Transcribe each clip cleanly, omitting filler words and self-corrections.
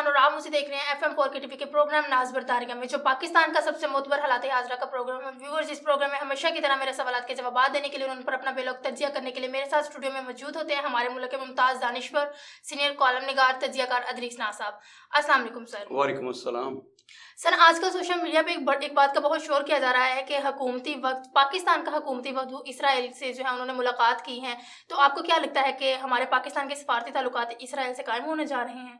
खान और आप मुझे देख रहे हैं FM4 के टीवी के प्रोग्राम नाज़ बरतारिया में, जो पाकिस्तान का सबसे मोतबर हालात हाज़रा का प्रोग्राम है। व्यूअर्स, इस प्रोग्राम में हमेशा की तरह मेरे सवालात के जवाब देने के लिए और उन पर अपना बेलोक तजिया करने के लिए मेरे साथ स्टूडियो में मौजूद होते हैं हमारे मुल्क के मुमताज़ दानिश्वर, सीनियर कॉलम निगार, तजियाकार अदरीस नाज़ साहब। अस्सलाम वालेकुम सर। वालेकुम अस्सलाम। सर, आजकल सोशल मीडिया पे एक बात का बहुत शोर किया जा रहा है कि हुकूमती वक्त पाकिस्तान का हुकूमती वक्त इसराइल से जो है उन्होंने मुलाकात की है, तो आपको क्या लगता है कि हमारे पाकिस्तान के सफारती ताल्लुकात इसराइल से कायम होने जा रहे हैं?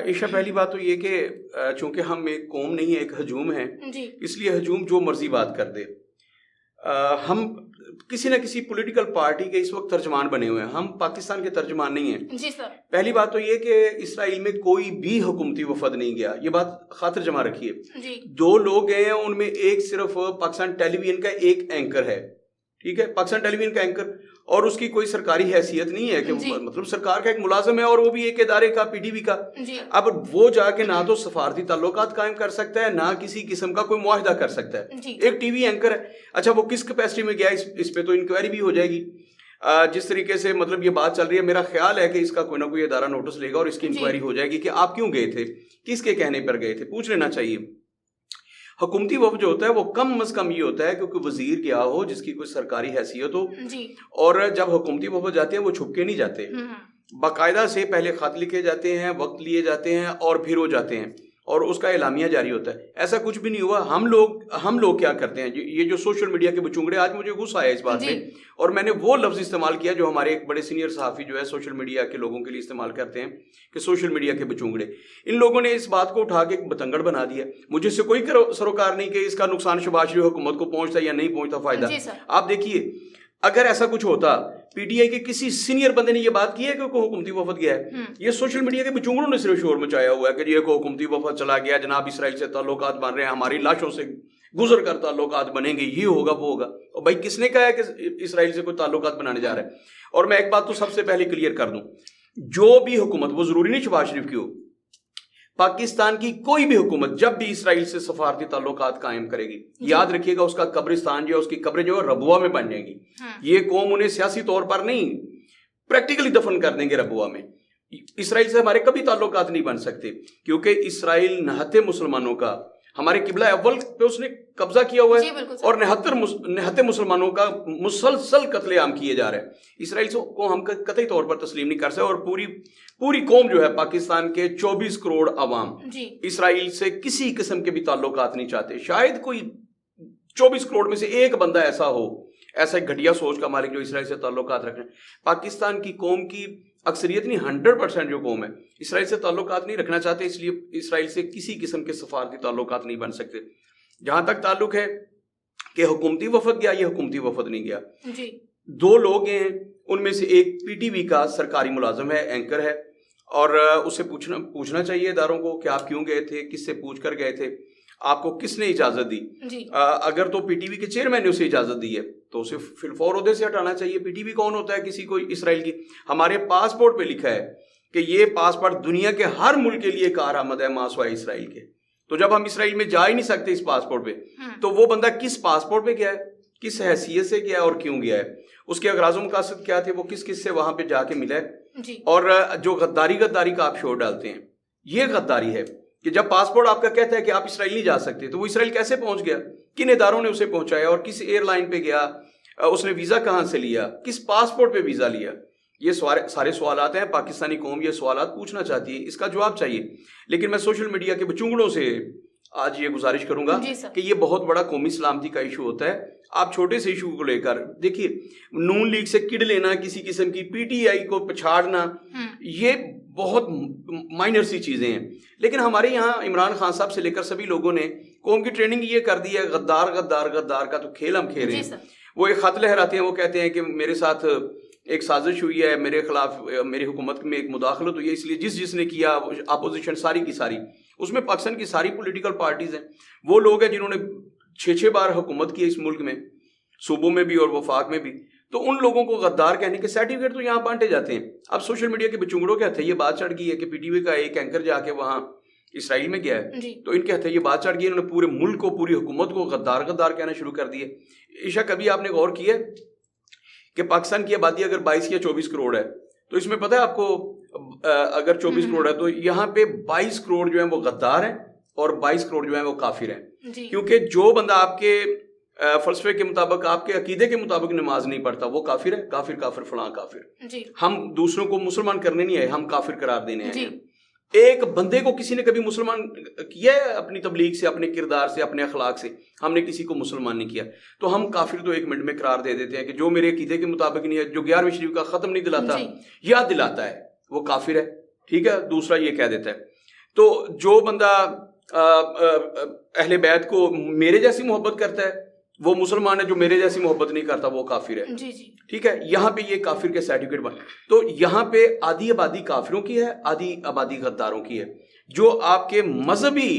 ईशा, पहली बात तो ये कि चूंकि हम एक कौम नहीं है, एक हजूम है, इसलिए हजूम जो मर्जी बात कर दे। हम किसी न किसी पॉलिटिकल पार्टी के इस वक्त तर्जमान बने हुए हैं, हम पाकिस्तान के तर्जमान नहीं हैं। जी सर। पहली बात तो ये कि इसराइल में कोई भी हुकूमती वफद नहीं गया, ये बात खातिर जमा रखिए। जी। 2 लोग गए हैं, उनमें एक सिर्फ पाकिस्तान टेलीविजन का एक एंकर है, ठीक है, पाकिस्तान टेलीविजन का एंकर, और उसकी कोई सरकारी हैसियत नहीं है कि मतलब सरकार का एक मुलाजिम है और वो भी एक इदारे का, पीटीवी का। अब वो जाके ना तो सफारती ताल्लुकात कायम कर सकता है, ना किसी किस्म का कोई मुआहदा कर सकता है। एक टीवी एंकर है, अच्छा वो किस कैपेसिटी में गया, इस पे तो इंक्वायरी भी हो जाएगी। जिस तरीके से मतलब ये बात चल रही है, मेरा ख्याल है कि इसका कोई ना कोई इदारा नोटिस लेगा और इसकी इंक्वायरी हो जाएगी कि आप क्यों गए थे, किसके कहने पर गए थे, पूछ लेना चाहिए। हुकूमती वफ़द जो होता है वो कम अज़ कम ये होता है क्योंकि वजीर गया हो जिसकी कोई सरकारी हैसियत हो, और जब हुकूमती वफ़द जाते हैं वो छुप के नहीं जाते, बाकायदा से पहले खत लिखे जाते हैं, वक्त लिए जाते हैं और फिर वो जाते हैं और उसका एलामिया जारी होता है। ऐसा कुछ भी नहीं हुआ। हम लोग क्या करते हैं, ये जो सोशल मीडिया के बचुंगड़े, आज मुझे गुस्सा आया इस बात पे और मैंने वो लफ्ज़ इस्तेमाल किया जो हमारे एक बड़े सीनियर सहाफ़ी जो है सोशल मीडिया के लोगों के लिए इस्तेमाल करते हैं कि सोशल मीडिया के बचुंगड़े। इन लोगों ने इस बात को उठा के एक बतंगड़ बना दिया। मुझे इससे कोई सरोकार नहीं कि इसका नुकसान शहबाज शरीफ हुकूमत को पहुंचता या नहीं पहुंचता फ़ायदा। आप देखिए, अगर ऐसा कुछ होता, पीटीआई के किसी सीनियर बंदे ने ये बात की है कि कोई हुकूमती वफद गया है? ये सोशल मीडिया के बचुंगड़ों ने सिर्फ शोर मचाया हुआ है कि ये कोई हुकूमती वफद चला गया, जनाब इसराइल से ताल्लुकात बन रहे हैं, हमारी लाशों से गुजर कर ताल्लुकात बनेंगे, ये होगा वो होगा। और भाई किसने कहा है कि इसराइल से कोई ताल्लुकात बनाने जा रहा है? और मैं एक बात तो सबसे पहले क्लियर कर दूं, जो भी हुकूमत, वो जरूरी नहीं शहबाज शरीफ की हो, पाकिस्तान की कोई भी हुकूमत जब भी इसराइल से सफारती ताल्लुकात कायम करेगी, याद रखिएगा उसका कब्रिस्तान जो है, उसकी कब्रें जो है रबुआ में बन जाएंगी। ये कौम उन्हें सियासी तौर पर नहीं, प्रैक्टिकली दफन कर देंगे रबुआ में। इसराइल से हमारे कभी ताल्लुकात नहीं बन सकते क्योंकि इसराइल नहते मुसलमानों का, हमारे किबला अव्वल पे उसने कब्जा किया हुआ है और निहत्ते मुसलमानों का मुसलसल कत्लेआम किए जा रहे हैं। इसराइल को हम कतई तौर पर तस्लीम नहीं कर सकते और पूरी कौम जो है, पाकिस्तान के 24 करोड़ अवाम इसराइल से किसी किस्म के भी ताल्लुकात नहीं चाहते। शायद कोई 24 करोड़ में से एक बंदा ऐसा हो, ऐसा एक घटिया सोच का मालिक जो इसराइल से ताल्लुकात रखें। पाकिस्तान की कौम की अक्सरियत नहीं, 100% जो कौम है इसराइल से ताल्लुकात नहीं रखना चाहते, इसलिए इसराइल से किसी किस्म के सफारती ताल्लुकात नहीं बन सकते। जहां तक ताल्लुक है कि हुकूमती वफद गया, ये हुकूमती वफद नहीं गया। 2 लोग हैं, उनमें से एक पीटीवी का सरकारी मुलाजिम है, एंकर है, और उससे पूछना चाहिए इदारों को कि आप क्यों गए थे, किससे पूछ कर गए थे, आपको किसने इजाजत दी। अगर तो पीटीवी के चेयरमैन ने उसे इजाजत दी है तो उसे फिलफौर ओहदे से हटाना चाहिए। पीटीवी कौन होता है किसी को इसराइल की? हमारे पासपोर्ट पे लिखा है कि ये पासपोर्ट दुनिया के हर मुल्क के लिए कारआमद है मासवाए इसराइल के। तो जब हम इसराइल में जा ही नहीं सकते इस पासपोर्ट पे, तो वो बंदा किस पासपोर्ट पे गया है, किस हैसियत से गया है और क्यों गया है, उसके अगराज़ो मकासद क्या थे, वो किस किस से वहां पे जाके मिला है। और जो गद्दारी का आप शोर डालते हैं, ये गद्दारी है कि जब पासपोर्ट आपका कहता है कि आप इसराइल नहीं जा सकते, तो वो इसराइल कैसे पहुंच गया, किन इदारों ने उसे पहुंचाया और किस एयरलाइन पे गया, उसने वीज़ा कहाँ से लिया, किस पासपोर्ट पे वीज़ा लिया। ये सारे सवालात हैं, पाकिस्तानी कौम ये सवालात पूछना चाहती है, इसका जवाब चाहिए। लेकिन मैं सोशल मीडिया के बचुंगड़ों से आज ये गुजारिश करूंगा कि ये बहुत बड़ा कौमी सलामती का इशू होता है। आप छोटे से इशू को लेकर देखिए, नून लीग से किड लेना, किसी किस्म की पीटीआई को पछाड़ना, ये बहुत माइनर सी चीजें हैं। लेकिन हमारे यहाँ इमरान खान साहब से लेकर सभी लोगों ने कौम की ट्रेनिंग ये कर दी है, गद्दार का तो खेल हम खेल रहे हैं। वो एक खत लहराते हैं, वो कहते हैं कि मेरे साथ एक साजिश हुई है, मेरे खिलाफ मेरी हुकूमत में एक मुदाखलत हुई है, इसलिए जिसने किया अपोजिशन सारी की सारी, उसमें पाकिस्तान की सारी पॉलिटिकल पार्टीज हैं, वो लोग हैं जिन्होंने 6 बार हुकूमत की इस मुल्क में, सूबों में भी और वफाक में भी। तो उन लोगों को गद्दार कहने के सर्टिफिकेट तो यहाँ बांटे जाते हैं। अब सोशल मीडिया के बचुंगड़ों के हथे ये बात चढ़ गई है कि पीटीवी का एक एंकर जाके वहाँ इसराइल में गया है, तो इनके हथे ये बात चढ़ गई, इन्होंने पूरे मुल्क को, पूरी हुकूमत को गद्दार कहना शुरू कर दिए। ईशा, कभी आपने गौर किया कि पाकिस्तान की आबादी अगर 22 या 24 करोड़ है, तो इसमें पता है आपको اگر 24 کروڑ ہے تو یہاں پہ 22 کروڑ جو ہیں وہ غدار ہیں اور 22 کروڑ جو ہیں وہ کافر ہیں. کیونکہ جو بندہ آپ کے فلسفے کے مطابق, آپ کے عقیدے کے مطابق نماز نہیں پڑھتا وہ کافر ہے. کافر فلاں کافر. ہم دوسروں کو مسلمان کرنے نہیں آئے, ہم کافر قرار دینے آئے ہیں. ایک بندے کو کسی نے کبھی مسلمان کیا ہے اپنی تبلیغ سے, اپنے کردار سے, اپنے اخلاق سے؟ ہم نے کسی کو مسلمان نہیں کیا. تو ہم کافر تو ایک منٹ میں قرار دے دیتے ہیں کہ جو میرے عقیدے کے مطابق نہیں ہے, جو 11ویں شریف کا ختم نہیں دلاتا یا دلاتا ہے وہ کافر ہے. ٹھیک ہے, دوسرا یہ کہہ دیتا ہے. تو جو بندہ اہل بیت کو میرے جیسی محبت کرتا ہے وہ مسلمان ہے, جو میرے جیسی محبت نہیں کرتا وہ کافر ہے. ٹھیک ہے, یہاں پہ یہ کافر کے سرٹیفکیٹ بن. تو یہاں پہ آدھی آبادی کافروں کی ہے, آدھی آبادی غداروں کی ہے. جو آپ کے مذہبی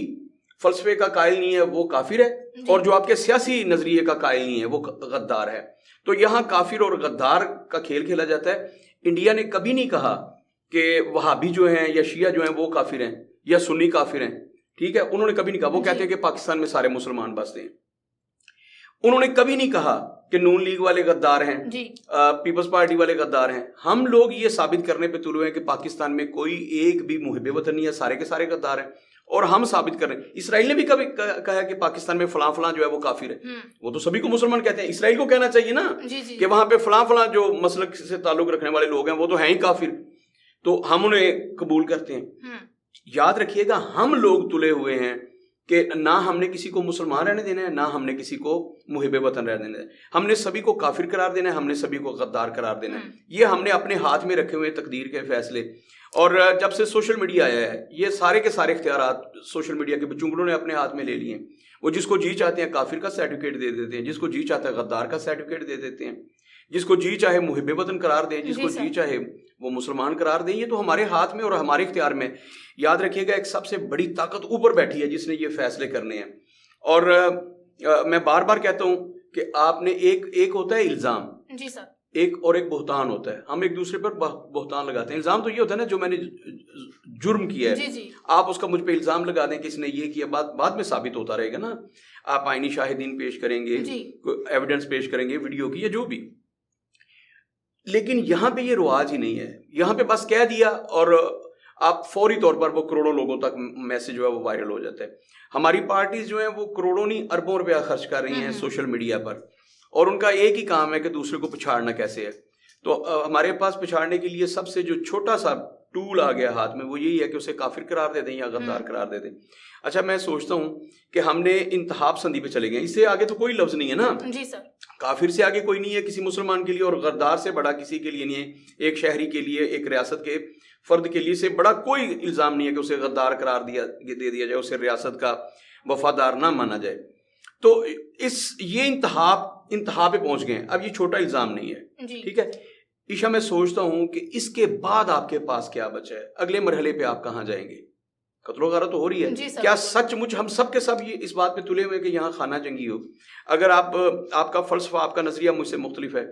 فلسفے کا قائل نہیں ہے وہ کافر ہے, اور جو آپ کے سیاسی نظریے کا قائل نہیں ہے وہ غدار ہے. تو یہاں کافر اور غدار کا کھیل کھیلا جاتا ہے. انڈیا نے کبھی نہیں کہا کہ وہابی جو ہیں یا شیعہ جو ہیں وہ کافر ہیں یا سنی کافر ہیں. ٹھیک ہے, انہوں نے کبھی نہیں کہا. وہ کہتے ہیں کہ پاکستان میں سارے مسلمان بستے ہیں. انہوں نے کبھی نہیں کہا کہ نون لیگ والے غدار ہیں, پیپلز پارٹی والے غدار ہیں. ہم لوگ یہ ثابت کرنے پہ تلے ہیں کہ پاکستان میں کوئی ایک بھی محب وطن نہیں ہے, سارے کے سارے غدار ہیں, اور ہم ثابت کر رہے ہیں. اسرائیل نے بھی کبھی کہا کہ پاکستان میں فلاں فلاں جو ہے وہ کافر ہے. وہ تو سبھی کو مسلمان کہتے ہیں, اسرائیل کو کہنا چاہیے نا کہ وہاں پہ فلاں فلاں جو مسلک سے تعلق رکھنے والے لوگ ہیں وہ تو ہیں ہی کافر, تو ہم انہیں قبول کرتے ہیں. یاد رکھیے گا, ہم لوگ تلے ہوئے ہیں کہ نہ ہم نے کسی کو مسلمان رہنے دینا ہے, نہ ہم نے کسی کو محب وطن رہنے دینا ہے. ہم نے سبھی کو کافر قرار دینا ہے, ہم نے سبھی کو غدار قرار دینا ہے. یہ ہم نے اپنے ہاتھ میں رکھے ہوئے تقدیر کے فیصلے. اور جب سے سوشل میڈیا آیا ہے یہ سارے کے سارے اختیارات سوشل میڈیا کے چنگڑوں نے اپنے ہاتھ میں لے لیے ہیں. وہ جس کو جی چاہتے ہیں کافر کا سرٹیفکیٹ دے دیتے ہیں, جس کو جی چاہتا ہے غدار کا سرٹیفکیٹ دے دیتے ہیں, جس کو جی چاہے محب وطن قرار دیں, جس کو جی چاہے وہ مسلمان قرار دیں. یہ تو ہمارے ہاتھ میں اور ہمارے اختیار میں. یاد رکھیے گا, ایک سب سے بڑی طاقت اوپر بیٹھی ہے جس نے یہ فیصلے کرنے ہیں. اور میں بار بار کہتا ہوں کہ آپ نے ایک ہوتا ہے الزام, جی سر, ایک بہتان ہوتا ہے. ہم ایک دوسرے پر بہتان لگاتے ہیں. الزام تو یہ ہوتا ہے نا جو میں نے جرم کیا ہے, آپ اس کا مجھ پہ الزام لگا دیں کہ اس نے یہ کیا, بعد میں ثابت ہوتا رہے گا نا. آپ آئینی شاہدین پیش کریں گے, ایویڈنس پیش کریں گے ویڈیو کی یا جو بھی. لیکن یہاں پہ یہ رواج ہی نہیں ہے. یہاں پہ بس کہہ دیا اور آپ فوری طور پر وہ کروڑوں لوگوں تک میسج جو ہے وہ وائرل ہو جاتا ہے. ہماری پارٹیز جو ہیں وہ کروڑوں نہیں اربوں روپیہ خرچ کر رہی ہیں سوشل میڈیا پر, اور ان کا ایک ہی کام ہے کہ دوسرے کو پچھاڑنا کیسے ہے. تو ہمارے پاس پچھاڑنے کے لیے سب سے جو چھوٹا سا ٹول آ گیا ہاتھ میں وہ یہی ہے کہ اسے کافر قرار دے دیں یا غدار قرار دے دیں. اچھا, میں سوچتا ہوں کہ ہم نے انتہا پسندی پہ چلے گئے. اس سے آگے تو کوئی لفظ نہیں ہے نا. جی سر, کافر سے آگے کوئی نہیں ہے کسی مسلمان کے لیے, اور غدار سے بڑا کسی کے لیے نہیں ہے. ایک شہری کے لیے, ایک ریاست کے فرد کے لیے سے بڑا کوئی الزام نہیں ہے کہ اسے غدار قرار دے دیا جائے, اسے ریاست کا وفادار نہ مانا جائے. تو یہ انتہا پہ پہنچ گئے ہیں. اب یہ چھوٹا الزام نہیں ہے. ٹھیک ہے عشاء, میں سوچتا ہوں کہ اس کے بعد آپ کے پاس کیا بچا ہے, اگلے مرحلے پہ آپ کہاں جائیں گے. قتل و غارت تو ہو رہی ہے. کیا سچ مجھ ہم سب کے سب یہ اس بات پہ تلے ہوئے کہ یہاں خانہ جنگی ہو؟ اگر آپ کا فلسفہ, آپ کا نظریہ مجھ سے مختلف ہے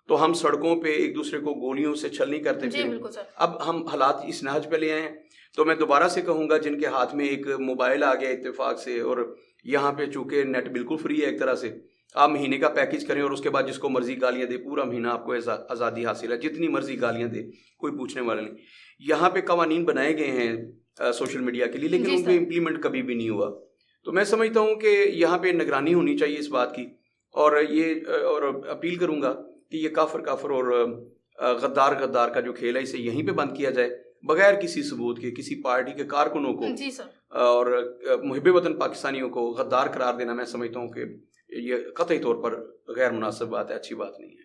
تو ہم سڑکوں پہ ایک دوسرے کو گولیوں سے چھل نہیں کرتے پھر. اب ہم حالات اس نہج پہ لے آئے ہیں. تو میں دوبارہ سے کہوں گا, جن کے ہاتھ میں ایک موبائل آ گیا اتفاق سے, اور یہاں پہ چونکہ نیٹ بالکل فری ہے ایک طرح سے, آپ مہینے کا پیکج کریں اور اس کے بعد جس کو مرضی گالیاں دے, پورا مہینہ آپ کو آزادی حاصل ہے, جتنی مرضی گالیاں دے, کوئی پوچھنے والا نہیں. یہاں پہ قوانین بنائے گئے ہیں سوشل میڈیا کے لیے, لیکن ان پہ امپلیمنٹ کبھی بھی نہیں ہوا. تو میں سمجھتا ہوں کہ یہاں پہ نگرانی ہونی چاہیے اس بات کی, اور اپیل کروں گا کہ یہ کافر اور غدار کا جو کھیل ہے اسے یہیں پہ بند کیا جائے, بغیر کسی ثبوت کے. کسی پارٹی کے کارکنوں کو اور محب وطن پاکستانیوں کو غدار قرار دینا میں سمجھتا ہوں کہ یہ قطعی طور پر غیر مناسب بات ہے, اچھی بات نہیں ہے.